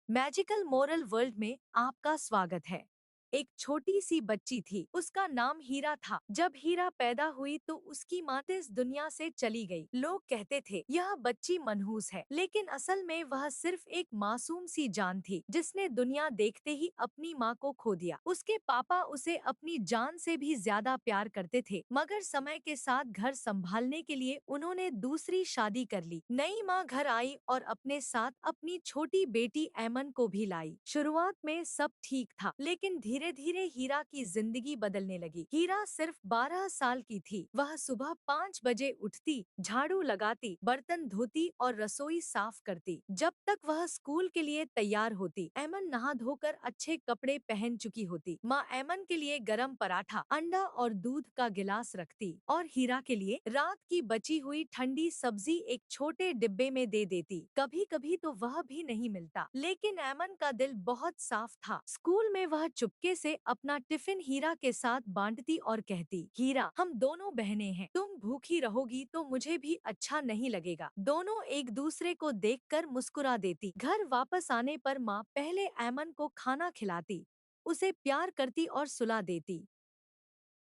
Magical moral world में आपका स्वागत है। एक छोटी सी बच्ची थी, उसका नाम हीरा था। जब हीरा पैदा हुई तो उसकी माँ इस दुनिया से चली गई। लोग कहते थे यह बच्ची मनहूस है, लेकिन असल में वह सिर्फ एक मासूम सी जान थी जिसने दुनिया देखते ही अपनी माँ को खो दिया। उसके पापा उसे अपनी जान से भी ज्यादा प्यार करते थे, मगर समय के साथ घर संभालने के लिए उन्होंने दूसरी शादी कर ली। नई माँ घर आई और अपने साथ अपनी छोटी बेटी ऐमन को भी लाई। शुरुआत में सब ठीक था, लेकिन धीरे धीरे हीरा की जिंदगी बदलने लगी। हीरा सिर्फ 12 साल की थी। वह सुबह 5 बजे उठती, झाड़ू लगाती, बर्तन धोती और रसोई साफ करती। जब तक वह स्कूल के लिए तैयार होती, ऐमन नहा धोकर अच्छे कपड़े पहन चुकी होती। माँ ऐमन के लिए गरम पराठा, अंडा और दूध का गिलास रखती और हीरा के लिए रात की बची हुई ठंडी सब्जी एक छोटे डिब्बे में दे देती। कभी कभी तो वह भी नहीं मिलता, लेकिन ऐमन का दिल बहुत साफ था। स्कूल में वह चुपके से अपना टिफिन हीरा के साथ बांटती और कहती, हीरा, हम दोनों बहनें हैं, तुम भूखी रहोगी तो मुझे भी अच्छा नहीं लगेगा। दोनों एक दूसरे को देखकर मुस्कुरा देती। घर वापस आने पर माँ पहले ऐमन को खाना खिलाती, उसे प्यार करती और सुला देती।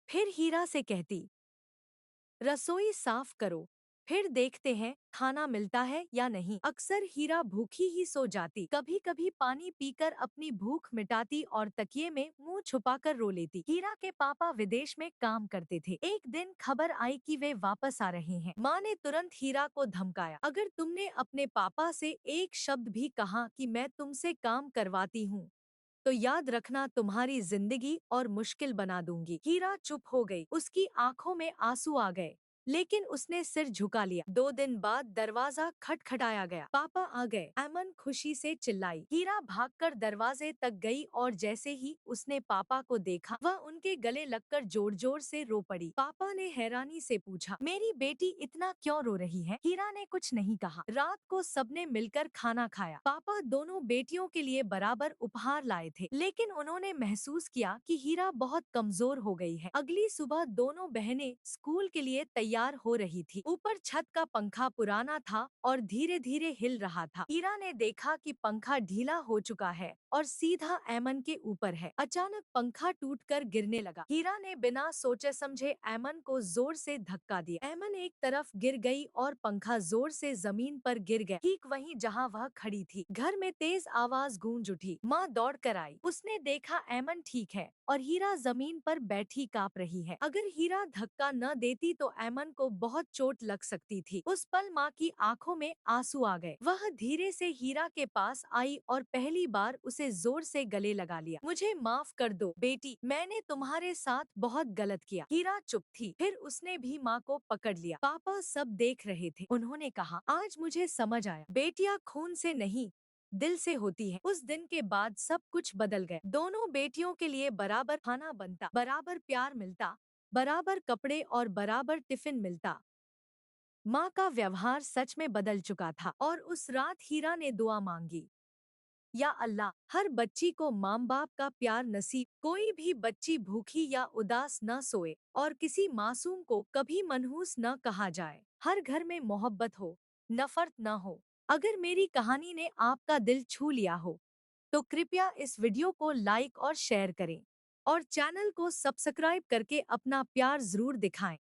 फिर हीरा से कहती, रसोई साफ करो, फिर देखते हैं खाना मिलता है या नहीं। अक्सर हीरा भूखी ही सो जाती। कभी कभी पानी पीकर अपनी भूख मिटाती और तकिए में मुंह छुपाकर रो लेती। हीरा के पापा विदेश में काम करते थे। एक दिन खबर आई कि वे वापस आ रहे हैं। माँ ने तुरंत हीरा को धमकाया, अगर तुमने अपने पापा से एक शब्द भी कहा कि मैं तुमसे काम करवाती हूँ, तो याद रखना तुम्हारी जिंदगी और मुश्किल बना दूंगी। हीरा चुप हो गई, उसकी आंखों में आंसू आ गए, लेकिन उसने सिर झुका लिया। 2 दिन बाद दरवाजा खटखटाया गया। पापा आ गए। ऐमन खुशी से चिल्लाई। हीरा भागकर दरवाजे तक गई और जैसे ही उसने पापा को देखा, वह उनके गले लगकर जोर जोर से रो पड़ी। पापा ने हैरानी से पूछा, मेरी बेटी इतना क्यों रो रही है? हीरा ने कुछ नहीं कहा। रात को सबने मिलकर खाना खाया। पापा दोनों बेटियों के लिए बराबर उपहार लाए थे, लेकिन उन्होंने महसूस किया कि हीरा बहुत कमजोर हो गई है। अगली सुबह दोनों बहनें स्कूल के लिए तैयार हो रही थी। ऊपर छत का पंखा पुराना था और धीरे धीरे हिल रहा था। हीरा ने देखा कि पंखा ढीला हो चुका है और सीधा ऐमन के ऊपर है। अचानक पंखा टूटकर गिरने लगा। हीरा ने बिना सोचे समझे ऐमन को जोर से धक्का दिया। ऐमन एक तरफ गिर गई और पंखा जोर से जमीन पर गिर गया, ठीक वहीं जहां वह खड़ी थी। घर में तेज आवाज गूंज उठी। माँ दौड़ कर आई। उसने देखा ऐमन ठीक है और हीरा जमीन पर बैठी कांप रही है। अगर हीरा धक्का न देती तो ऐमन को बहुत चोट लग सकती थी। उस पल माँ की आंखों में आंसू आ गए। वह धीरे से हीरा के पास आई और पहली बार उसे जोर से गले लगा लिया। मुझे माफ कर दो बेटी, मैंने तुम्हारे साथ बहुत गलत किया। हीरा चुप थी। फिर उसने भी माँ को पकड़ लिया। पापा सब देख रहे थे। उन्होंने कहा, आज मुझे समझ आया, बेटियां खून से नहीं, दिल से होती है। उस दिन के बाद सब कुछ बदल गया। दोनों बेटियों के लिए बराबर खाना बनता, बराबर प्यार मिलता, बराबर कपड़े और बराबर टिफिन मिलता। माँ का व्यवहार सच में बदल चुका था और उस रात हीरा ने दुआ मांगी, या अल्लाह, हर बच्ची को माँ बाप का प्यार नसीब, कोई भी बच्ची भूखी या उदास न सोए और किसी मासूम को कभी मनहूस न कहा जाए। हर घर में मोहब्बत हो, नफरत न हो। अगर मेरी कहानी ने आपका दिल छू लिया हो, तो कृपया इस वीडियो को लाइक और शेयर करें और चैनल को सब्सक्राइब करके अपना प्यार जरूर दिखाएं।